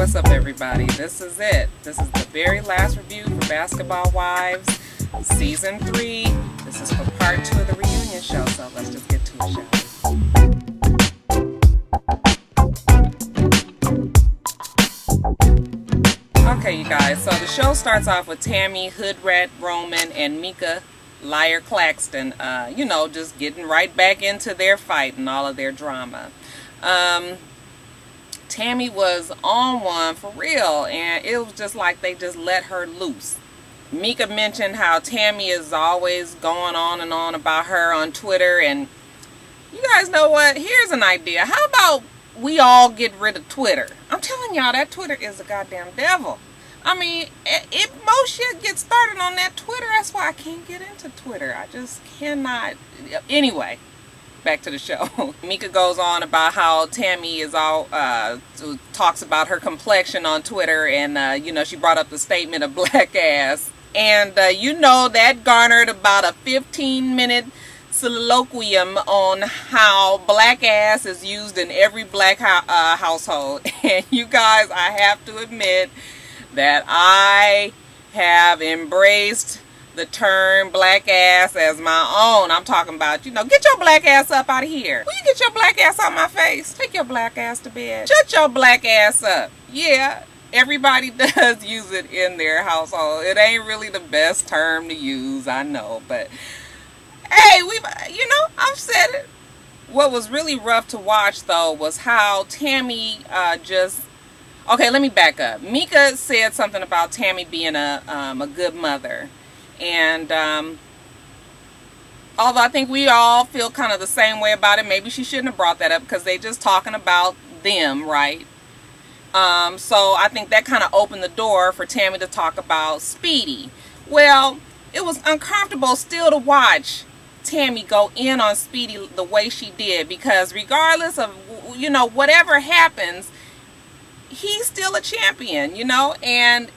what's up, everybody? This is it. This is the very last review for Basketball Wives Season 3. This is for part 2 of the reunion show, so let's just get to it, shall we? Okay, you guys, so the show starts off with Tammy, Hood Rat Roman, and Mika Liar Claxton, just getting right back into their fight and all of their drama. Tammy was on one for real, and it was just like they just let her loose. Mika mentioned how Tammy is always going on and on about her on Twitter, and you guys know what? Here's an idea. How about we all get rid of Twitter? I'm telling y'all, that Twitter is a goddamn devil. I mean, if most shit gets started on that Twitter, that's why I can't get into Twitter. I just cannot. Anyway, back to the show. Mika goes on about how Tammy is all talks about her complexion on Twitter, and she brought up the statement of black ass, and that garnered about a 15-minute soliloquium on how black ass is used in every black household. And you guys, I have to admit that I have embraced the term black ass as my own. I'm talking about, get your black ass up out of here. Will you get your black ass out my face? Take your black ass to bed. Shut your black ass up. Yeah, everybody does use it in their household. It ain't really the best term to use, I know, but hey, I've said it. What was really rough to watch, though, was how Tammy okay, let me back up. Mika said something about Tammy being a good mother. And although I think we all feel kind of the same way about it, maybe she shouldn't have brought that up because they just talking about them, right? So I think that kind of opened the door for Tammy to talk about Speedy. Well, it was uncomfortable still to watch Tammy go in on Speedy the way she did, because regardless of, whatever happens, he's still a champion, and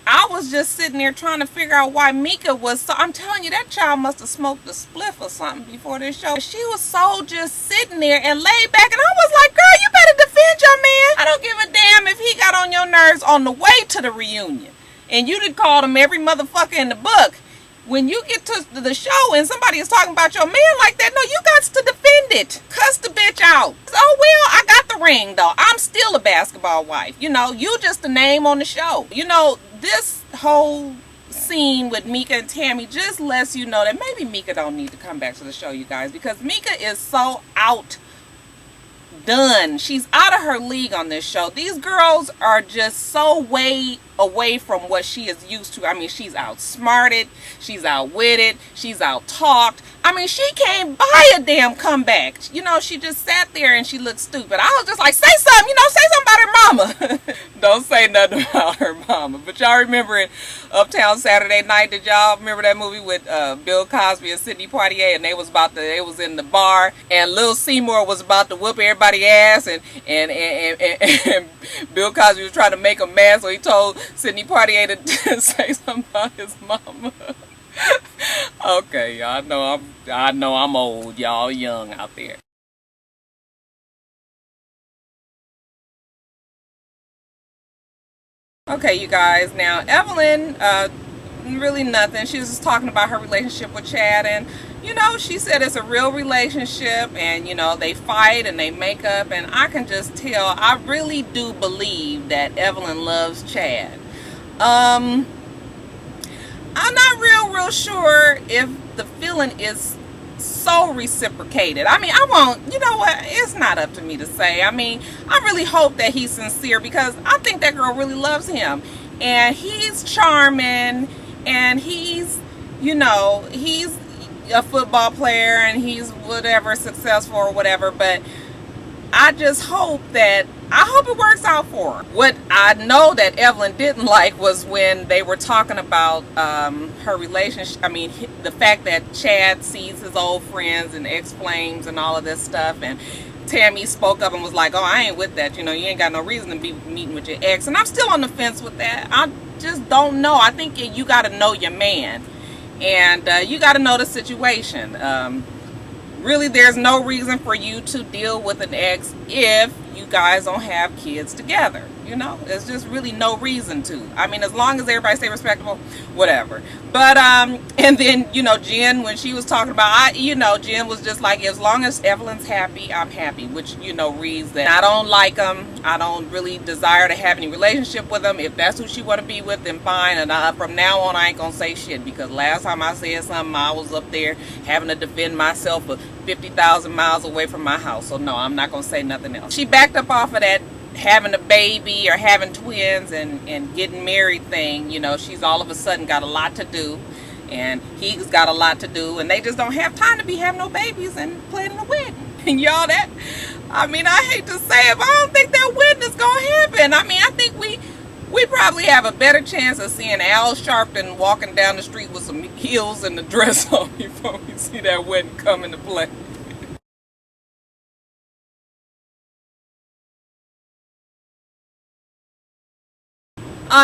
I was just sitting there trying to figure out why Mika was so... I'm telling you, that child must have smoked a spliff or something before this show. She was so just sitting there and laid back, and I was like, girl, you better defend your man. I don't give a damn if he got on your nerves on the way to the reunion. And you done called him every motherfucker in the book. When you get to the show and somebody is talking about your man like that, no, you got to defend it. Cuss the bitch out. Oh, well, I got the ring, though. I'm still a basketball wife. You just a name on the show. This whole scene with Mika and Tammy just lets you know that maybe Mika don't need to come back to the show, you guys, because Mika is so outdone. She's out of her league on this show. These girls are just so way away from what she is used to. I mean, she's outsmarted, she's outwitted, she's out-talked. I mean, she can't buy a damn comeback. She just sat there and she looked stupid. I was just like, say something, say something about her mama. Don't say nothing about her mama. But y'all remember it, Uptown Saturday Night? Did y'all remember that movie with Bill Cosby and Sidney Poitier? And they was in the bar, and Lil Seymour was about to whoop everybody's ass, and Bill Cosby was trying to make him mad, so he told Sidney Poitier to say something about his mama. Okay, y'all, I know I'm old. Y'all young out there. Okay, you guys. Now, Evelyn, really nothing. She was just talking about her relationship with Chad, and she said it's a real relationship, and they fight and they make up, and I can just tell, I really do believe that Evelyn loves Chad. I'm not real sure if the feeling is so reciprocated. I mean, I won't, it's not up to me to say. I mean, I really hope that he's sincere, because I think that girl really loves him, and he's charming, and he's he's a football player, and he's whatever, successful or whatever, but I just hope it works out for her. What I know that Evelyn didn't like was when they were talking about her relationship. I mean, the fact that Chad sees his old friends and ex-flames and all of this stuff, and Tammy spoke up and was like, oh, I ain't with that. You ain't got no reason to be meeting with your ex. And I'm still on the fence with that. I just don't know. I think you got to know your man, and you got to know the situation. Really, there's no reason for you to deal with an ex if you guys don't have kids together. You know, there's just really no reason to. I mean, as long as everybody stay respectable, whatever. But and then, you know, Jen, when she was talking about, Jen was just like, as long as Evelyn's happy, I'm happy, which, you know, reads that I don't like them. I don't really desire to have any relationship with them. If that's who she want to be with, then fine. And from now on, I ain't gonna say shit, because last time I said something, I was up there having to defend myself for 50,000 miles away from my house. So no, I'm not gonna say nothing else. She backed up off of that having a baby or having twins and getting married thing. You know, she's all of a sudden got a lot to do, and he's got a lot to do, and they just don't have time to be having no babies and planning a wedding. And y'all, that, I mean, I hate to say it, but I don't think that wedding is gonna happen. I mean, I think we probably have a better chance of seeing Al Sharpton walking down the street with some heels and a dress on before we see that wedding come into play.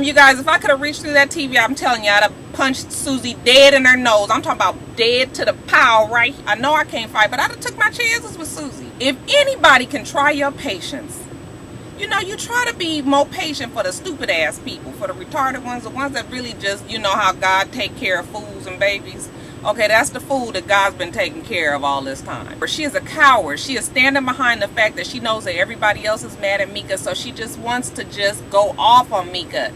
You guys, if I could have reached through that TV, I'm telling you, I'd have punched Susie dead in her nose. I'm talking about dead to the pow, right? I know I can't fight, but I'd have took my chances with Susie. If anybody can try your patience, you know, you try to be more patient for the stupid ass people, for the retarded ones, the ones that really just, you know how God take care of fools and babies. Okay, that's the fool that God's been taking care of all this time. She is a coward. She is standing behind the fact that she knows that everybody else is mad at Mika, so she just wants to just go off on Mika.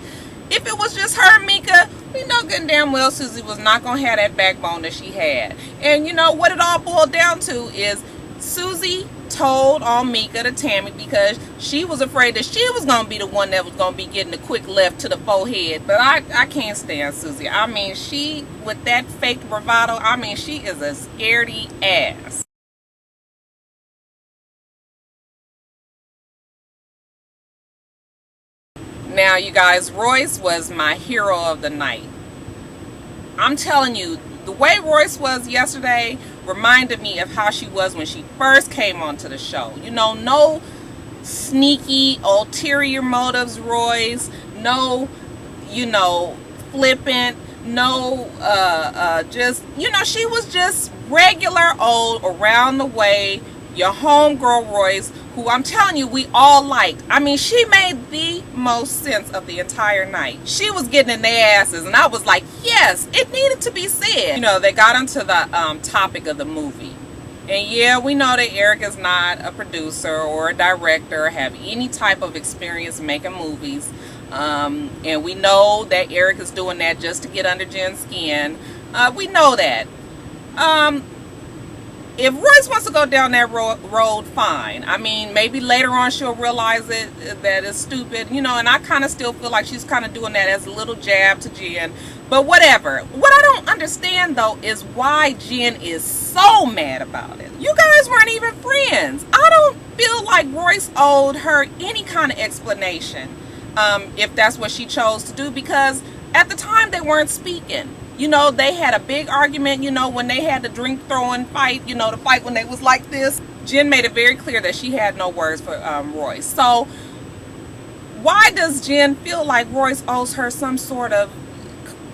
If it was just her, Mika, we know good and damn well Susie was not going to have that backbone that she had. And you know what it all boiled down to is Susie told on Mika to Tammy because she was afraid that she was going to be the one that was going to be getting a quick left to the forehead. But I can't stand Susie. I mean, she, with that fake bravado, I mean, she is a scaredy ass. Now, you guys, Royce was my hero of the night. I'm telling you, the way Royce was yesterday reminded me of how she was when she first came onto the show. You know, no sneaky ulterior motives, Royce. No, you know, flippant. No, just, you know, she was just regular old, around the way, your homegirl Royce, who I'm telling you we all liked. I mean, she made the most sense of the entire night. She was getting in their asses, and I was like, yes, it needed to be said. You know, they got into the topic of the movie. And yeah, we know that Eric is not a producer or a director or have any type of experience making movies. And we know that Eric is doing that just to get under Jen's skin. We know that. If Royce wants to go down that road, fine. I mean, maybe later on she'll realize that it's stupid, you know, and I kind of still feel like she's kind of doing that as a little jab to Jen. But whatever. What I don't understand, though, is why Jen is so mad about it. You guys weren't even friends. I don't feel like Royce owed her any kind of explanation, if that's what she chose to do, because at the time they weren't speaking. You know, they had a big argument, you know, when they had the drink throwing fight, you know, the fight when they was like this. Jen made it very clear that she had no words for Royce. So why does Jen feel like Royce owes her some sort of,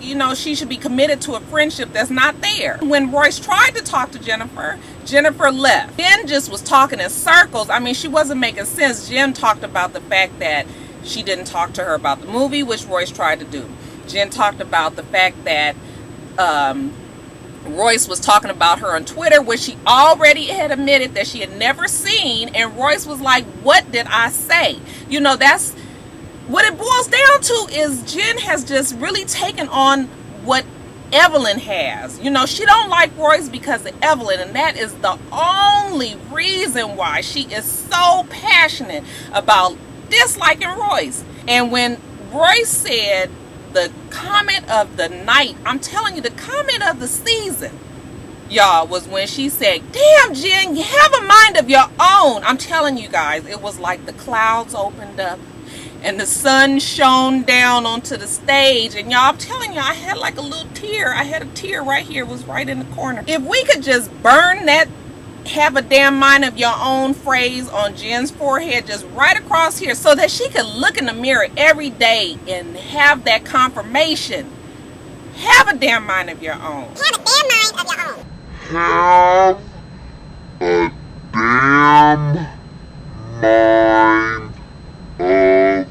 you know, she should be committed to a friendship that's not there? When Royce tried to talk to Jennifer, Jennifer left. Jen just was talking in circles. I mean, she wasn't making sense. Jen talked about the fact that she didn't talk to her about the movie, which Royce tried to do. Jen talked about the fact that Royce was talking about her on Twitter, which she already had admitted that she had never seen, and Royce was like, what did I say? You know, that's what it boils down to, is Jen has just really taken on what Evelyn has. You know, she don't like Royce because of Evelyn, and that is the only reason why she is so passionate about disliking Royce. And when Royce said the comment of the night, I'm telling you, the comment of the season, y'all, was when she said, damn, Jen, you have a mind of your own. I'm telling you guys, it was like the clouds opened up and the sun shone down onto the stage. And y'all, I'm telling you, I had like a little tear. I had a tear right here. It was right in the corner. If we could just burn that have a damn mind of your own phrase on Jen's forehead, just right across here, so that she could look in the mirror every day and have that confirmation. Have a damn mind of your own. Have a damn mind of your own. Have a damn mind of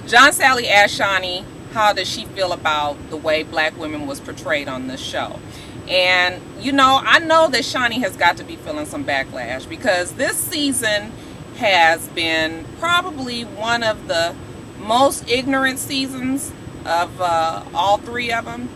John Sally asked Shani how does she feel about the way black women was portrayed on this show. And, you know, I know that Shani has got to be feeling some backlash because this season has been probably one of the most ignorant seasons of all three of them.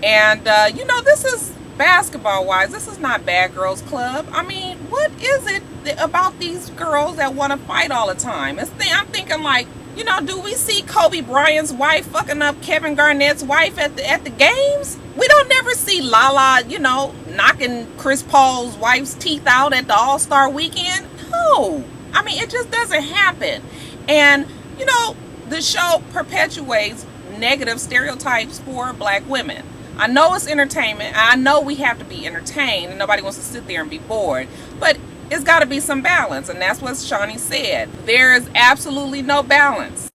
And, you know, this is basketball-wise, this is not Bad Girls Club. I mean, what is it about these girls that want to fight all the time? I'm thinking like, you know, do we see Kobe Bryant's wife fucking up Kevin Garnett's wife at the games? We don't never see Lala, you know, knocking Chris Paul's wife's teeth out at the All-Star weekend. No. I mean, it just doesn't happen. And, you know, the show perpetuates negative stereotypes for black women. I know it's entertainment. I know we have to be entertained and nobody wants to sit there and be bored. But it's got to be some balance, and that's what Shani said. There is absolutely no balance.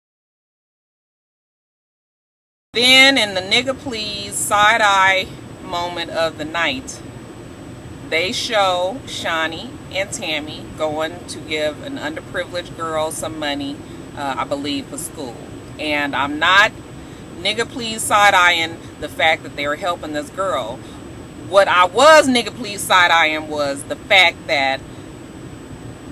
Then in the nigga please side-eye moment of the night, they show Shani and Tammy going to give an underprivileged girl some money, I believe, for school. And I'm not nigga please side-eyeing the fact that they were helping this girl. What I was nigga please side-eyeing was the fact that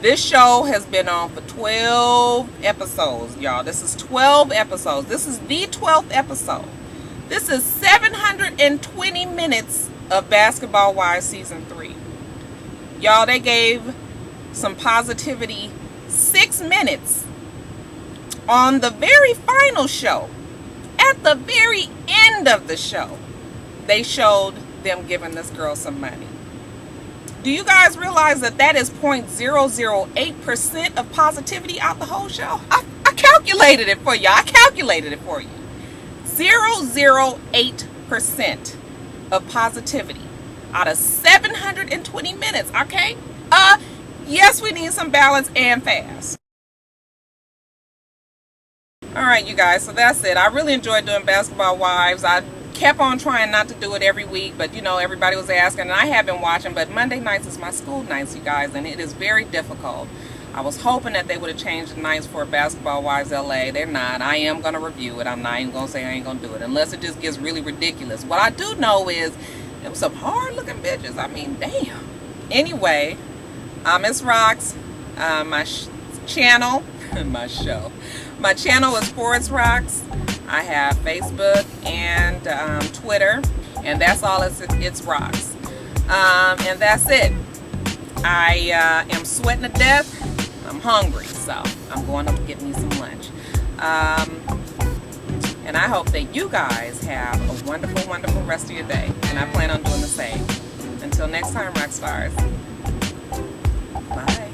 this show has been on for 12 episodes, y'all. This is 12 episodes. This is the 12th episode. This is 720 minutes of Basketball Wives Season 3. Y'all, they gave some positivity 6 minutes on the very final show. At the very end of the show, they showed them giving this girl some money. Do you guys realize that that is 0.008% of positivity out the whole show? I calculated it for you. 0.008% of positivity out of 720 minutes, okay? Yes, we need some balance and fast. All right, you guys, so that's it. I really enjoyed doing Basketball Wives. I kept on trying not to do it every week, but you know, everybody was asking, and I have been watching, but Monday nights is my school nights, you guys, and it is very difficult. I was hoping that they would have changed the nights for Basketball Wives LA. They're not. I am going to review it. I'm not even going to say I ain't going to do it unless it just gets really ridiculous. What I do know is there was some hard looking bitches. I mean, damn. Anyway, I'm itsrox. My channel, my channel is itsrox. I have Facebook and Twitter, and that's all. It's itsrox, and that's it. I am sweating to death. I'm hungry, so I'm going to get me some lunch. And I hope that you guys have a wonderful, wonderful rest of your day, and I plan on doing the same. Until next time, Roxstars. Bye.